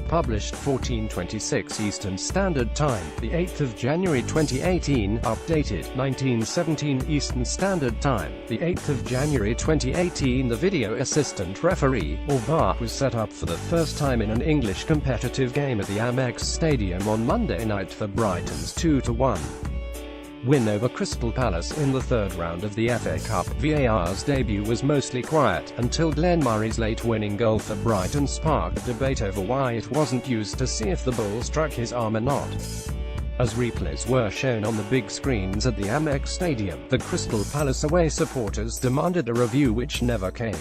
published 14:26 Eastern Standard Time, the 8th of January 2018, updated 19:17 Eastern Standard Time, the 8th of January 2018. The video assistant referee, or VAR, was set up for the first time in an English competitive game at the Amex Stadium on Monday night for Brighton's 2-1 win over Crystal Palace in the third round of the FA Cup. VAR's debut was mostly quiet, until Glenn Murray's late winning goal for Brighton sparked debate over why it wasn't used to see if the ball struck his arm or not. As replays were shown on the big screens at the Amex Stadium, the Crystal Palace away supporters demanded a review which never came.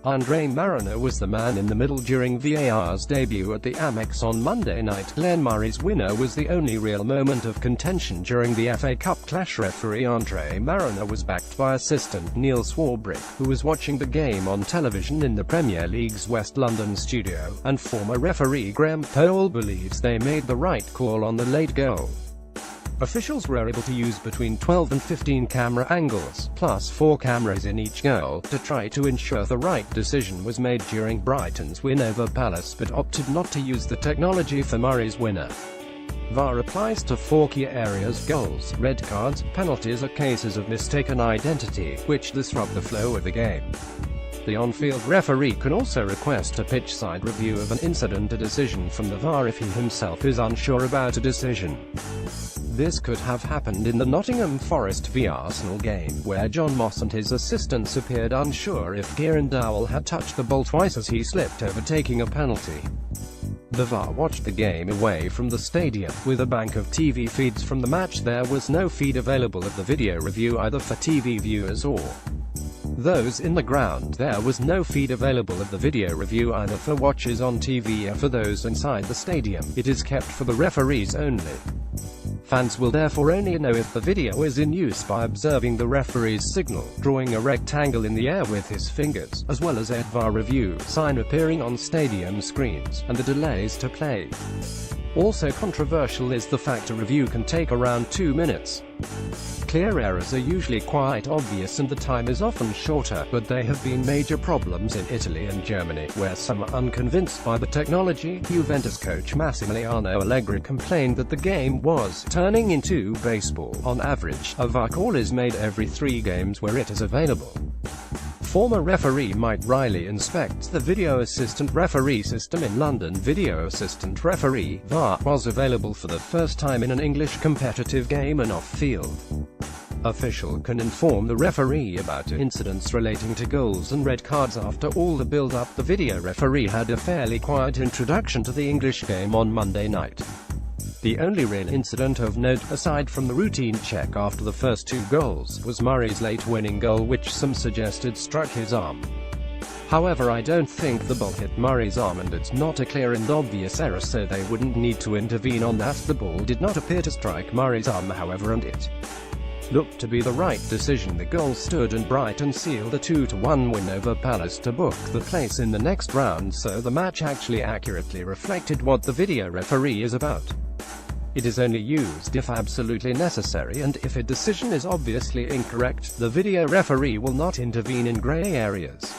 Andre Marriner was the man in the middle during VAR's debut at the Amex on Monday night. Glenn Murray's winner was the only real moment of contention during the FA Cup clash. Referee Andre Marriner was backed by assistant Neil Swarbrick, who was watching the game on television in the Premier League's West London studio, and former referee Graham Powell believes they made the right call on the late goal. Officials were able to use between 12 and 15 camera angles, plus 4 cameras in each goal, to try to ensure the right decision was made during Brighton's win over Palace, but opted not to use the technology for Murray's winner. VAR applies to 4 key areas: goals, red cards, penalties or cases of mistaken identity, which disrupt the flow of the game. The on-field referee can also request a pitch-side review of an incident or decision from the VAR if he himself is unsure about a decision. This could have happened in the Nottingham Forest v Arsenal game, where John Moss and his assistants appeared unsure if Kieran Dowell had touched the ball twice as he slipped over taking a penalty. The VAR watched the game away from the stadium, with a bank of TV feeds from the match. There was no feed available of the video review either for TV viewers or those in the ground. There was no feed available of the video review either for watchers on TV or for those inside the stadium. It is kept for the referees only. Fans will therefore only know if the video is in use by observing the referee's signal, drawing a rectangle in the air with his fingers, as well as a VAR review sign appearing on stadium screens, and the delays to play. Also controversial is the fact a review can take around 2 minutes. Clear errors are usually quite obvious and the time is often shorter, but there have been major problems in Italy and Germany, where some are unconvinced by the technology. Juventus coach Massimiliano Allegri complained that the game was turning into baseball. On average, a VAR call is made every 3 games where it is available. Former referee Mike Riley inspects the video assistant referee system in London. Video assistant referee (VAR) was available for the first time in an English competitive game and off-field. Official can inform the referee about incidents relating to goals and red cards. After all the build-up, the video referee had a fairly quiet introduction to the English game on Monday night. The only real incident of note, aside from the routine check after the first 2 goals, was Murray's late winning goal, which some suggested struck his arm. However, I don't think the ball hit Murray's arm, and it's not a clear and obvious error, so they wouldn't need to intervene on that. The ball did not appear to strike Murray's arm, however, and it looked to be the right decision. The goal stood and Brighton sealed a 2-1 win over Palace to book the place in the next round, so the match actually accurately reflected what the video referee is about. It is only used if absolutely necessary, and if a decision is obviously incorrect, the video referee will not intervene in grey areas.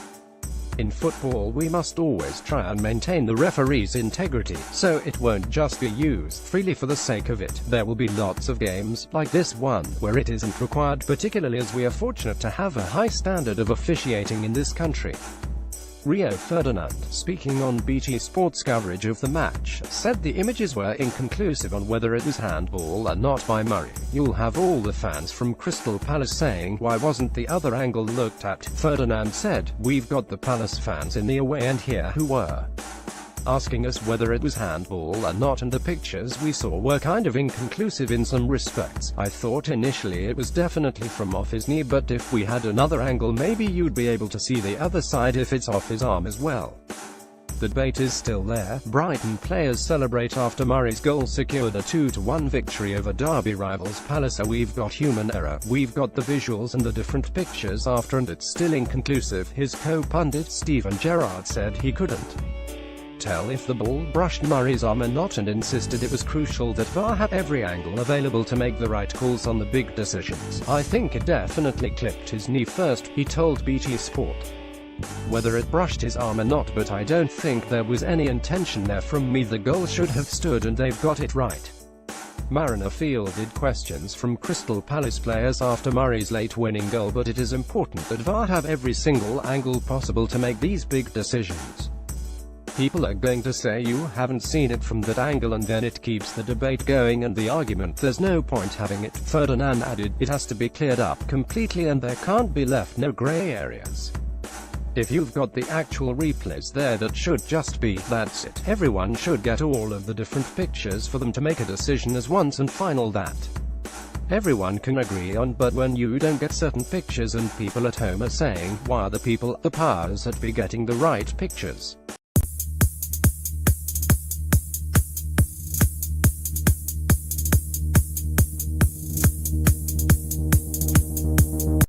In football, we must always try and maintain the referee's integrity, so it won't just be used freely for the sake of it. There will be lots of games, like this one, where it isn't required, particularly as we are fortunate to have a high standard of officiating in this country. Rio Ferdinand, speaking on BT Sport's coverage of the match, said the images were inconclusive on whether it was handball or not by Murray. You'll have all the fans from Crystal Palace saying, "Why wasn't the other angle looked at?" Ferdinand said, "We've got the Palace fans in the away end here who were asking us whether it was handball or not, and the pictures we saw were kind of inconclusive in some respects. I thought initially it was definitely from off his knee, but if we had another angle maybe you'd be able to see the other side if it's off his arm as well." The debate is still there. Brighton players celebrate after Murray's goal secured a 2-1 victory over derby rivals Palace. "We've got human error, we've got the visuals and the different pictures after, and it's still inconclusive," his co-pundit Stephen Gerrard said. He couldn't tell if the ball brushed Murray's arm or not, and insisted it was crucial that VAR had every angle available to make the right calls on the big decisions. "I think it definitely clipped his knee first," he told BT Sport. whether it brushed his arm or not, but I don't think there was any intention there from me. The goal should have stood and they've got it right. Mariner fielded questions from Crystal Palace players after Murray's late winning goal, but it is important that VAR have every single angle possible to make these big decisions. People are going to say you haven't seen it from that angle, and then it keeps the debate going and the argument. There's no point having it. Ferdinand added, it has to be cleared up completely and there can't be left no grey areas. If you've got the actual replays there, that should just be, that's it. Everyone should get all of the different pictures for them to make a decision as once and final that everyone can agree on. But when you don't get certain pictures and people at home are saying, why are the people, the powers that be getting the right pictures?